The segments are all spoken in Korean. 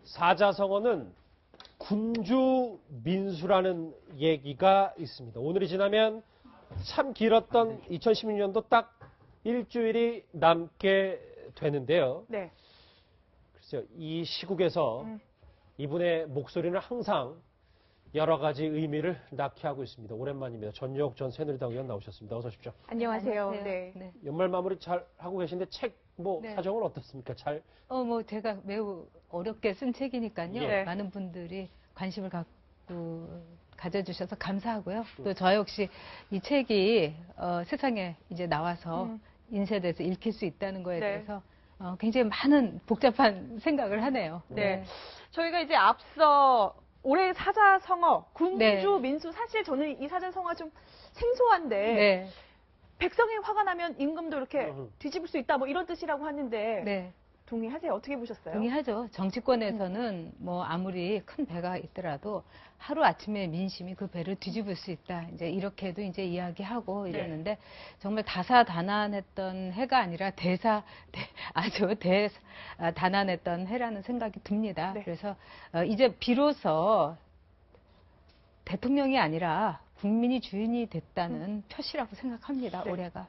사자성어는 군주 민수라는 얘기가 있습니다. 오늘이 지나면 참 길었던 2016년도 딱 일주일이 남게 되는데요. 네. 글쎄요, 이 시국에서 이분의 목소리는 항상 여러 가지 의미를 낳게 하고 있습니다. 오랜만입니다. 전유옥 전 새누리당 의원 나오셨습니다. 어서 오십시오. 안녕하세요. 네. 네. 연말 마무리 잘 하고 계신데 책 네. 사정은 어떻습니까? 잘 제가 매우 어렵게 쓴 책이니까요. 예. 많은 분들이 관심을 가져주셔서 감사하고요. 또 저 역시 이 책이 세상에 이제 나와서 인쇄돼서 읽힐 수 있다는 거에 네. 대해서 굉장히 많은 복잡한 생각을 하네요. 네. 저희가 이제 앞서 올해 사자성어, 군주, 네. 민수, 사실 저는 이 사자성어가 좀 생소한데, 네. 백성이 화가 나면 임금도 이렇게 뒤집을 수 있다, 뭐 이런 뜻이라고 하는데, 네. 동의하세요? 어떻게 보셨어요? 동의하죠. 정치권에서는 뭐 아무리 큰 배가 있더라도 하루 아침에 민심이 그 배를 뒤집을 수 있다. 이제 이렇게도 이제 이야기하고 이랬는데 정말 다사다난했던 해가 아니라 아주 대단한했던 해라는 생각이 듭니다. 네. 그래서 이제 비로소 대통령이 아니라 국민이 주인이 됐다는 표시라고 생각합니다. 네. 올해가.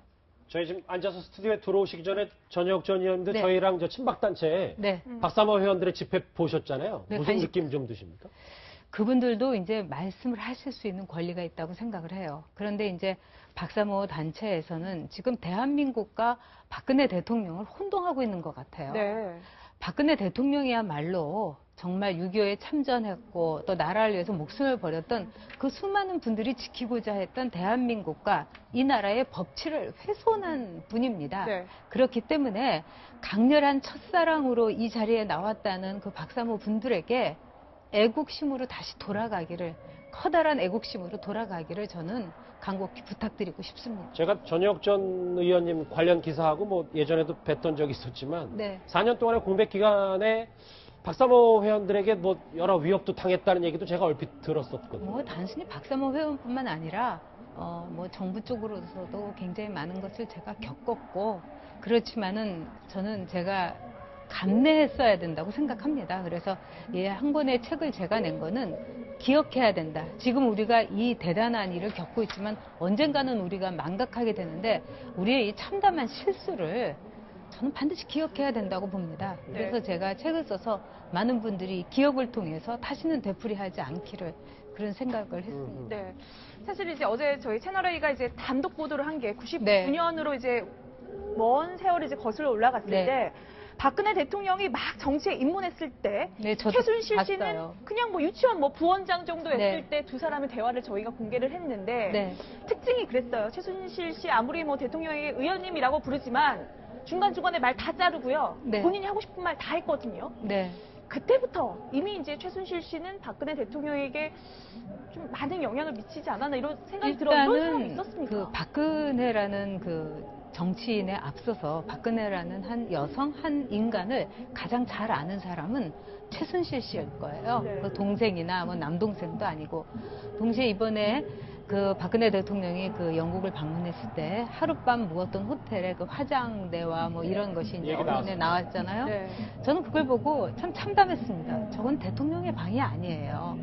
저희 지금 앉아서 스튜디오에 들어오시기 전에 전혁 전 의원도 네. 저희랑 친박단체 네. 박사모 회원들의 집회 보셨잖아요. 네, 무슨 느낌 좀 드십니까? 그분들도 이제 말씀을 하실 수 있는 권리가 있다고 생각을 해요. 그런데 이제 박사모 단체에서는 지금 대한민국과 박근혜 대통령을 혼동하고 있는 것 같아요. 네. 박근혜 대통령이야말로 정말 6.25에 참전했고 또 나라를 위해서 목숨을 버렸던 그 수많은 분들이 지키고자 했던 대한민국과 이 나라의 법치를 훼손한 분입니다. 네. 그렇기 때문에 강렬한 첫사랑으로 이 자리에 나왔다는 그 박사모 분들에게 애국심으로 다시 돌아가기를, 커다란 애국심으로 돌아가기를 저는 간곡히 부탁드리고 싶습니다. 제가 전혁 전 의원님 관련 기사하고 뭐 예전에도 뵀던 적이 있었지만 네. 4년 동안의 공백 기간에 박사모 회원들에게 뭐 여러 위협도 당했다는 얘기도 제가 얼핏 들었었거든요. 단순히 박사모 회원뿐만 아니라 정부 쪽으로서도 굉장히 많은 것을 제가 겪었고, 그렇지만은 저는 제가 감내했어야 된다고 생각합니다. 그래서 한 권의 책을 제가 낸 거는 기억해야 된다. 지금 우리가 이 대단한 일을 겪고 있지만 언젠가는 우리가 망각하게 되는데 우리의 이 참담한 실수를 저는 반드시 기억해야 된다고 봅니다. 그래서 제가 책을 써서 많은 분들이 기억을 통해서 다시는 되풀이하지 않기를 그런 생각을 했습니다. 네. 사실 이제 어제 저희 채널A가 이제 단독 보도를 한 게 99년으로 이제 먼 세월이 이제 거슬러 올라갔을 네. 때 박근혜 대통령이 막 정치에 입문했을 때 네, 저도 최순실 씨는 봤어요. 그냥 뭐 유치원 뭐 부원장 정도 했을 네. 때 두 사람의 대화를 저희가 공개를 했는데 네. 특징이 그랬어요. 최순실 씨 아무리 뭐 대통령에게 의원님이라고 부르지만 중간중간에 말 다 자르고요. 네. 본인이 하고 싶은 말 다 했거든요. 네. 그때부터 이미 이제 최순실 씨는 박근혜 대통령에게 좀 많은 영향을 미치지 않았나 이런 생각이 들어요. 이런 사람이 있었습니까? 그 박근혜라는 그 정치인에 앞서서 박근혜라는 한 여성, 한 인간을 가장 잘 아는 사람은 최순실 씨일 거예요. 네. 그 동생이나 뭐 남동생도 아니고. 동시에 이번에 그 박근혜 대통령이 그 영국을 방문했을 때 하룻밤 묵었던 호텔에 그 화장대와 뭐 이런 것이 이제 얘기 언론에 나왔잖아요. 네. 저는 그걸 보고 참 참담했습니다. 저건 대통령의 방이 아니에요.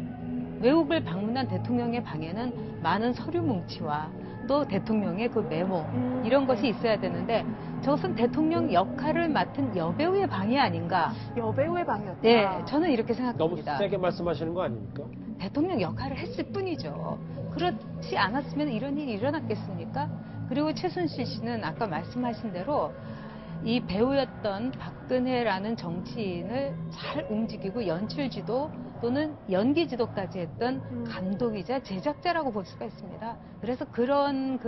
외국을 방문한 대통령의 방에는 많은 서류 뭉치와 또 대통령의 그 메모 이런 것이 있어야 되는데 저것은 대통령 역할을 맡은 여배우의 방이 아닌가. 여배우의 방이었다. 네, 저는 이렇게 너무 생각합니다. 세게 말씀하시는 거 아닙니까? 대통령 역할을 했을 뿐이죠. 그렇지 않았으면 이런 일이 일어났겠습니까? 그리고 최순실 씨는 아까 말씀하신 대로 이 배우였던 박근혜라는 정치인을 잘 움직이고 연출지도 또는 연기지도까지 했던 감독이자 제작자라고 볼 수가 있습니다. 그래서 그런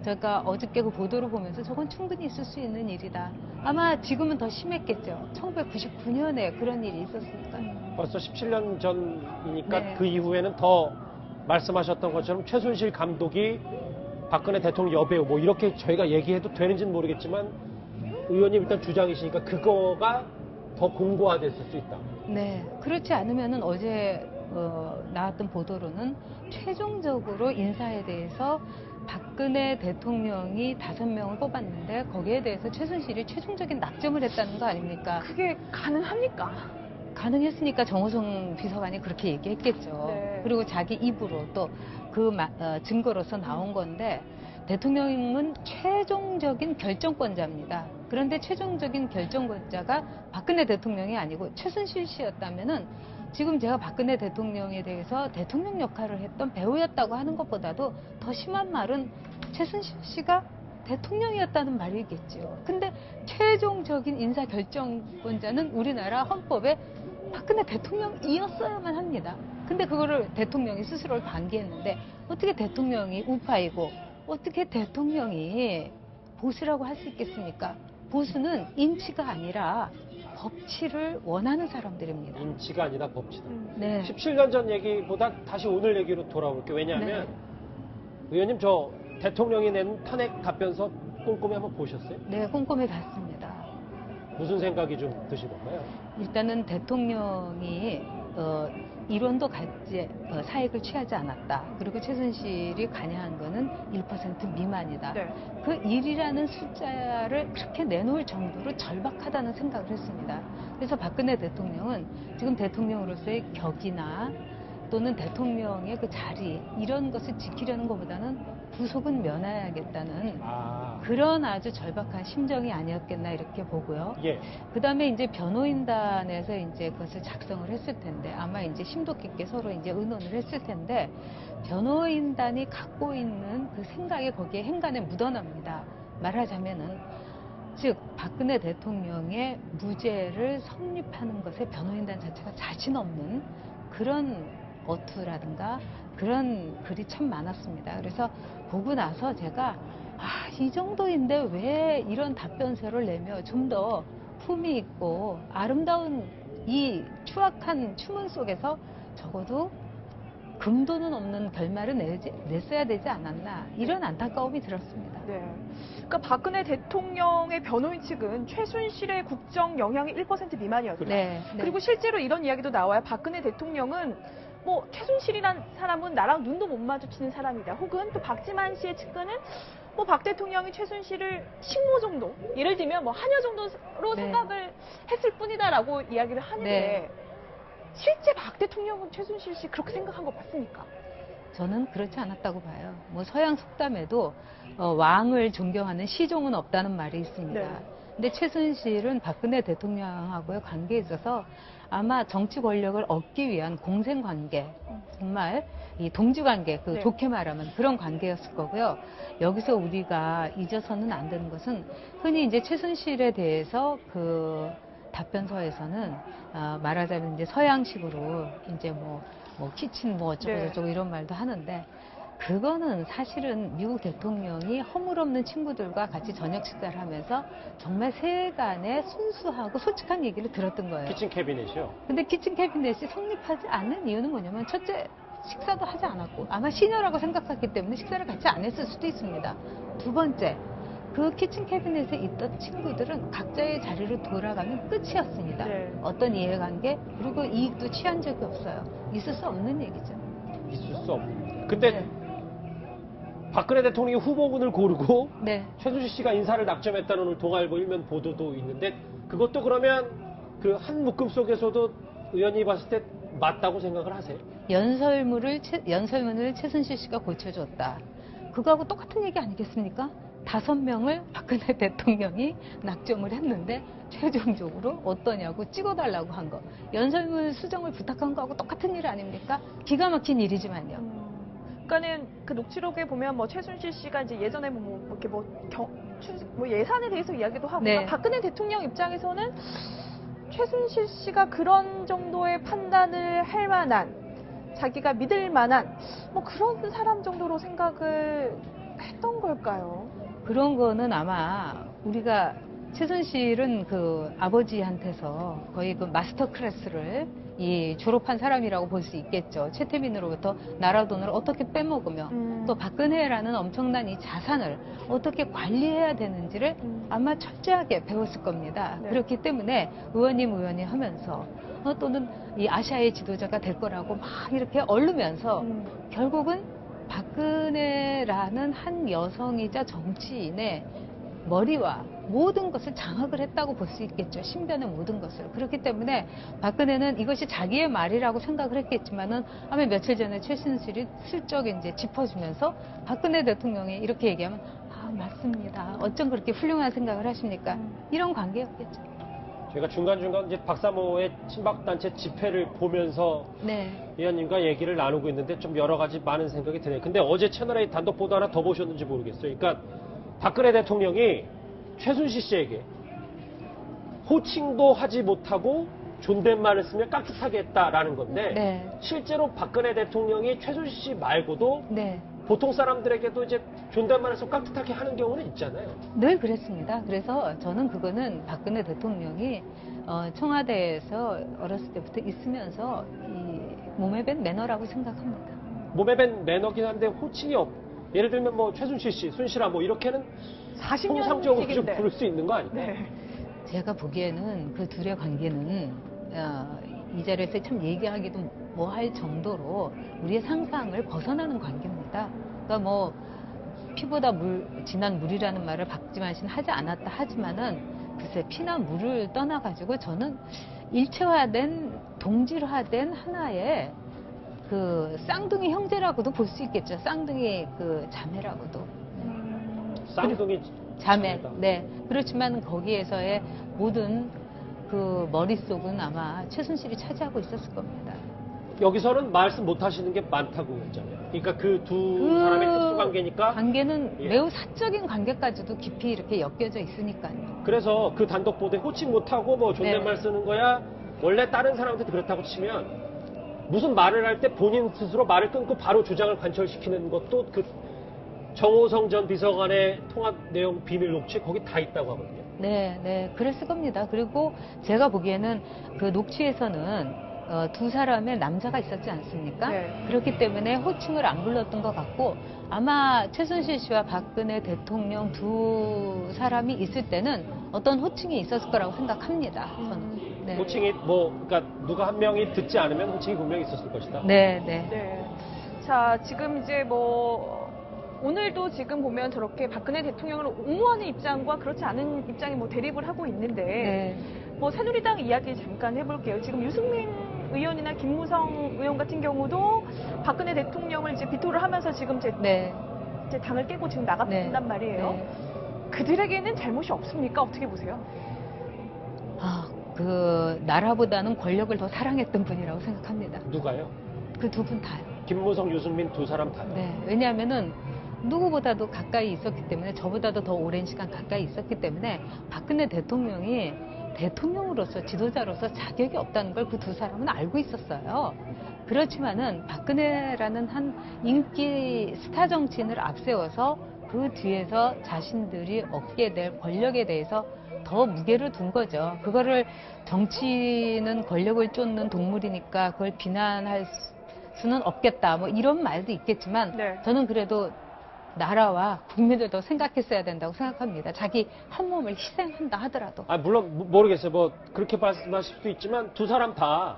제가 어저께 그 보도를 보면서 저건 충분히 있을 수 있는 일이다. 아마 지금은 더 심했겠죠. 1999년에 그런 일이 있었으니까. 벌써 17년 전이니까 네. 그 이후에는 더 말씀하셨던 것처럼 최순실 감독이 박근혜 대통령 여배우 뭐 이렇게 저희가 얘기해도 되는지는 모르겠지만 의원님 일단 주장이시니까 그거가 더 공고화됐을 수 있다. 네, 그렇지 않으면은 어제 나왔던 보도로는 최종적으로 인사에 대해서 박근혜 대통령이 5명을 뽑았는데 거기에 대해서 최순실이 최종적인 낙점을 했다는 거 아닙니까? 그게 가능합니까? 가능했으니까 정호성 비서관이 그렇게 얘기했겠죠. 네. 그리고 자기 입으로 또 그 증거로서 나온 건데 대통령은 최종적인 결정권자입니다. 그런데 최종적인 결정권자가 박근혜 대통령이 아니고 최순실 씨였다면은 지금 제가 박근혜 대통령에 대해서 대통령 역할을 했던 배우였다고 하는 것보다도 더 심한 말은 최순실 씨가 대통령이었다는 말이겠죠. 근데 최종적인 인사 결정권자는 우리나라 헌법에 박근혜 대통령이었어야만 합니다. 근데 그거를 대통령이 스스로를 방기했는데 어떻게 대통령이 우파이고 어떻게 대통령이 보수라고 할 수 있겠습니까? 보수는 인치가 아니라 법치를 원하는 사람들입니다. 인치가 아니라 법치다. 네. 17년 전 얘기보다 다시 오늘 얘기로 돌아올게요. 왜냐하면 의원님 저 대통령이 낸 탄핵 답변서 꼼꼼히 한번 보셨어요? 네, 꼼꼼히 봤습니다. 무슨 생각이 좀 드시던가요? 일단은 대통령이 이론도 같이 사익을 취하지 않았다. 그리고 최순실이 관여한 거는 1% 미만이다. 네. 그 1이라는 숫자를 그렇게 내놓을 정도로 절박하다는 생각을 했습니다. 그래서 박근혜 대통령은 지금 대통령으로서의 격이나 또는 대통령의 그 자리 이런 것을 지키려는 것보다는 구속은 면해야겠다는 그런 아주 절박한 심정이 아니었겠나 이렇게 보고요. 예. 그 다음에 이제 변호인단에서 이제 그것을 작성을 했을 텐데 아마 이제 심도 깊게 서로 이제 의논을 했을 텐데 변호인단이 갖고 있는 그 생각이 거기에 행간에 묻어납니다. 말하자면은 즉 박근혜 대통령의 무죄를 성립하는 것에 변호인단 자체가 자신 없는 그런 어투라든가 그런 글이 참 많았습니다. 그래서 보고 나서 제가 이 정도인데 왜 이런 답변서를 내며 좀 더 품위 있고 아름다운 이 추악한 추문 속에서 적어도 금도는 없는 결말을 냈어야 되지 않았나 이런 안타까움이 들었습니다. 네. 그러니까 박근혜 대통령의 변호인 측은 최순실의 국정 영향이 1% 미만이었다. 네, 네. 그리고 실제로 이런 이야기도 나와요. 박근혜 대통령은 뭐 최순실이란 사람은 나랑 눈도 못 마주치는 사람이다. 혹은 또 박지만 씨의 측근은 뭐 박 대통령이 최순실을 식모 정도, 예를 들면 뭐 하녀 정도로 네. 생각을 했을 뿐이다라고 이야기를 하는데 네. 실제 박 대통령은 최순실 씨 그렇게 생각한 거 맞습니까? 저는 그렇지 않았다고 봐요. 뭐 서양 속담에도 왕을 존경하는 시종은 없다는 말이 있습니다. 네. 근데 최순실은 박근혜 대통령하고의 관계에 있어서 아마 정치 권력을 얻기 위한 공생 관계, 정말 이 동지 관계, 네. 좋게 말하면 그런 관계였을 거고요. 여기서 우리가 잊어서는 안 되는 것은 흔히 이제 최순실에 대해서 그 답변서에서는 말하자면 이제 서양식으로 이제 뭐 키친 뭐 어쩌고 네. 저쩌고 이런 말도 하는데 그거는 사실은 미국 대통령이 허물없는 친구들과 같이 저녁 식사를 하면서 정말 세간의 순수하고 솔직한 얘기를 들었던 거예요. 키친 캐비넷이요. 근데 키친 캐비넷이 성립하지 않는 이유는 뭐냐면 첫째 식사도 하지 않았고 아마 시녀라고 생각했기 때문에 식사를 같이 안 했을 수도 있습니다. 두 번째 그 키친 캐비넷에 있던 친구들은 각자의 자리로 돌아가면 끝이었습니다. 네. 어떤 이해관계 그리고 이익도 취한 적이 없어요. 있을 수 없는 얘기죠. 있을 수 없. 근데 네. 박근혜 대통령이 후보군을 고르고 네. 최순실 씨가 인사를 낙점했다는 오늘 동아일보 일면 보도도 있는데 그것도 그러면 그 한 묶음 속에서도 의원이 봤을 때 맞다고 생각을 하세요? 연설문을 최순실 씨가 고쳐줬다. 그거하고 똑같은 얘기 아니겠습니까? 5명을 박근혜 대통령이 낙점을 했는데 최종적으로 어떠냐고 찍어달라고 한 거. 연설문 수정을 부탁한 거하고 똑같은 일 아닙니까? 기가 막힌 일이지만요. 그러니까는 그 녹취록에 보면 뭐 최순실 씨가 이제 예전에 이렇게 뭐 예산에 대해서 이야기도 하고 네. 그러니까 박근혜 대통령 입장에서는 최순실 씨가 그런 정도의 판단을 할 만한 자기가 믿을 만한 뭐 그런 사람 정도로 생각을 했던 걸까요? 그런 거는 아마 우리가 최순실은 그 아버지한테서 거의 그 마스터 클래스를 졸업한 사람이라고 볼 수 있겠죠. 최태민으로부터 나라 돈을 어떻게 빼먹으며 또 박근혜라는 엄청난 이 자산을 어떻게 관리해야 되는지를 아마 철저하게 배웠을 겁니다. 네. 그렇기 때문에 의원님 하면서 또는 이 아시아의 지도자가 될 거라고 막 이렇게 얼르면서 결국은 박근혜라는 한 여성이자 정치인의 머리와 모든 것을 장악을 했다고 볼 수 있겠죠. 신변의 모든 것을. 그렇기 때문에 박근혜는 이것이 자기의 말이라고 생각을 했겠지만은 아마 며칠 전에 최순실이 슬쩍 이제 짚어주면서 박근혜 대통령이 이렇게 얘기하면 아, 맞습니다. 어쩜 그렇게 훌륭한 생각을 하십니까? 이런 관계였겠죠. 제가 중간중간 이제 박사모의 친박단체 집회를 보면서 네. 위원님과 얘기를 나누고 있는데 좀 여러 가지 많은 생각이 드네요. 근데 어제 채널A 단독 보도 하나 더 보셨는지 모르겠어요. 그러니까 박근혜 대통령이 최순실 씨에게 호칭도 하지 못하고 존댓말을 쓰며 깍듯하게 했다라는 건데 네. 실제로 박근혜 대통령이 최순실 씨 말고도 네. 보통 사람들에게도 이제 존댓말을 써 깍듯하게 하는 경우는 있잖아요. 늘 그랬습니다. 그래서 저는 그거는 박근혜 대통령이 청와대에서 어렸을 때부터 있으면서 이 몸에 밴 매너라고 생각합니다. 몸에 밴 매너긴 한데 호칭이 예를 들면 뭐 최순실 씨, 순실아 뭐 이렇게는 40년 통상적으로 좀 씩인데. 부를 수 있는 거 아닐까요? 네. 제가 보기에는 그 둘의 관계는 이 자리에서 참 얘기하기도 뭐할 정도로 우리의 상상을 벗어나는 관계입니다. 그러니까 뭐 피보다 진한 물이라는 말을 박지만 씨는 하지 않았다 하지만은 글쎄 피나 물을 떠나가지고 저는 일체화된 동질화된 하나의 그 쌍둥이 형제라고도 볼 수 있겠죠. 쌍둥이 그 자매라고도. 쌍둥이 자매. 자매다. 네. 그렇지만 거기에서의 모든 그 머릿속은 아마 최순실이 차지하고 있었을 겁니다. 여기서는 말씀 못 하시는 게 많다고 했잖아요. 그러니까 그 두 사람의 특수 관계니까 관계는 예. 매우 사적인 관계까지도 깊이 이렇게 엮여져 있으니까요. 그래서 그 단독 보도에 호칭 못하고 뭐 존댓말 네. 쓰는 거야 원래 다른 사람한테 그렇다고 치면 무슨 말을 할 때 본인 스스로 말을 끊고 바로 주장을 관철시키는 것도 그 정호성 전 비서관의 통화 내용 비밀 녹취 거기 다 있다고 하거든요. 네, 네, 그랬을 겁니다. 그리고 제가 보기에는 그 녹취에서는 두 사람의 남자가 있었지 않습니까? 네. 그렇기 때문에 호칭을 안 불렀던 것 같고 아마 최순실 씨와 박근혜 대통령 두 사람이 있을 때는 어떤 호칭이 있었을 거라고 생각합니다. 저는. 네. 호칭이 뭐 그러니까 누가 한 명이 듣지 않으면 호칭이 분명히 있었을 것이다. 네, 네. 네. 자, 지금 이제 뭐 오늘도 지금 보면 저렇게 박근혜 대통령을 옹호하는 입장과 그렇지 않은 입장이 뭐 대립을 하고 있는데 네. 뭐 새누리당 이야기 잠깐 해볼게요. 지금 유승민 의원이나 김무성 의원 같은 경우도 박근혜 대통령을 이제 비토를 하면서 지금 네. 이제 당을 깨고 지금 나갔단 네. 말이에요. 네. 그들에게는 잘못이 없습니까? 어떻게 보세요? 아, 그 나라보다는 권력을 더 사랑했던 분이라고 생각합니다. 누가요? 그 두 분 다요. 김무성, 유승민 두 사람 다요. 네. 왜냐하면은 누구보다도 가까이 있었기 때문에 저보다도 더 오랜 시간 가까이 있었기 때문에 박근혜 대통령이 대통령으로서 지도자로서 자격이 없다는 걸 그 두 사람은 알고 있었어요. 그렇지만은 박근혜라는 한 인기 스타 정치인을 앞세워서 그 뒤에서 자신들이 얻게 될 권력에 대해서 더 무게를 둔 거죠. 그거를 정치는 권력을 쫓는 동물이니까 그걸 비난할 수는 없겠다. 뭐 이런 말도 있겠지만 네. 저는 그래도 나라와 국민을 더 생각했어야 된다고 생각합니다. 자기 한 몸을 희생한다 하더라도. 아, 물론 모르겠어요. 뭐 그렇게 말씀하실 수도 있지만 두 사람 다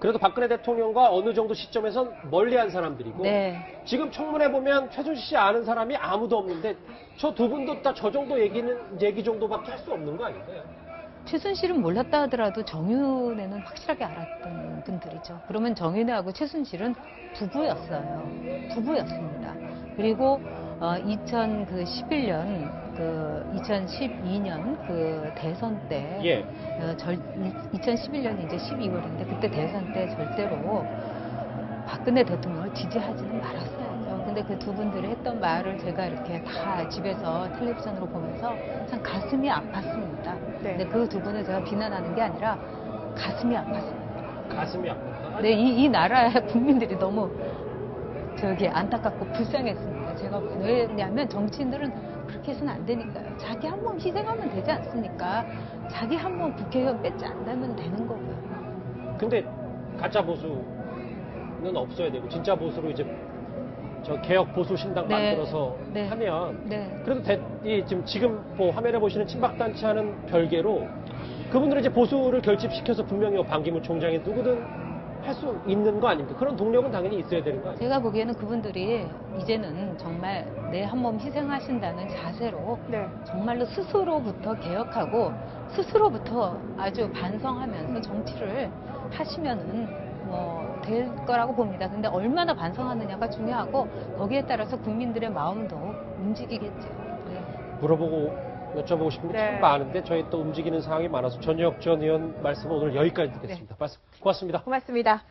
그래도 박근혜 대통령과 어느 정도 시점에선 멀리한 사람들이고 네. 지금 청문회 보면 최순실 씨 아는 사람이 아무도 없는데 저 두 분도 다 저 정도 얘기 정도밖에 할 수 없는 거 아닌가요? 최순실은 몰랐다 하더라도 정윤회는 확실하게 알았던 분들이죠. 그러면 정윤회하고 최순실은 부부였어요. 부부였습니다. 그리고 2011년 2012년 그 대선 때 예. 2011년이 이제 12월인데 그때 대선 때 절대로 박근혜 대통령을 지지하지는 말았어야죠. 근데 그 두 분들이 했던 말을 제가 이렇게 다 집에서 텔레비전으로 보면서 참 가슴이 아팠습니다. 네. 근데 그 두 분을 제가 비난하는 게 아니라 가슴이 아팠습니다. 가슴이 아프다. 네, 이 나라의 국민들이 너무 안타깝고 불쌍했습니다. 제가 왜냐하면 정치인들은 그렇게 해서는 안 되니까요. 자기 한 몸 희생하면 되지 않습니까? 자기 한 몸 국회의원 뺏지 않으면 되는 거고요. 근데 가짜 보수는 없어야 되고 진짜 보수로 이제 저 개혁 보수 신당 네. 만들어서 네. 하면 네. 그래도 지금 뭐 화면에 보시는 친박단체와는 별개로 그분들은 이제 보수를 결집시켜서 분명히 반기문 총장이 누구든 할 수 있는 거 아닙니까? 그런 동력은 당연히 있어야 되는 거 아닙니까? 제가 보기에는 그분들이 이제는 정말 내 한 몸 희생하신다는 자세로 네. 정말로 스스로부터 개혁하고 스스로부터 아주 반성하면서 정치를 하시면은 뭐 될 거라고 봅니다. 근데 얼마나 반성하느냐가 중요하고 거기에 따라서 국민들의 마음도 움직이겠죠. 네. 물어보고 여쭤보고 싶은 게 참 네. 많은데 저희 또 움직이는 상황이 많아서 전혁 전 의원 말씀은 오늘 여기까지 듣겠습니다. 말씀 고맙습니다. 고맙습니다.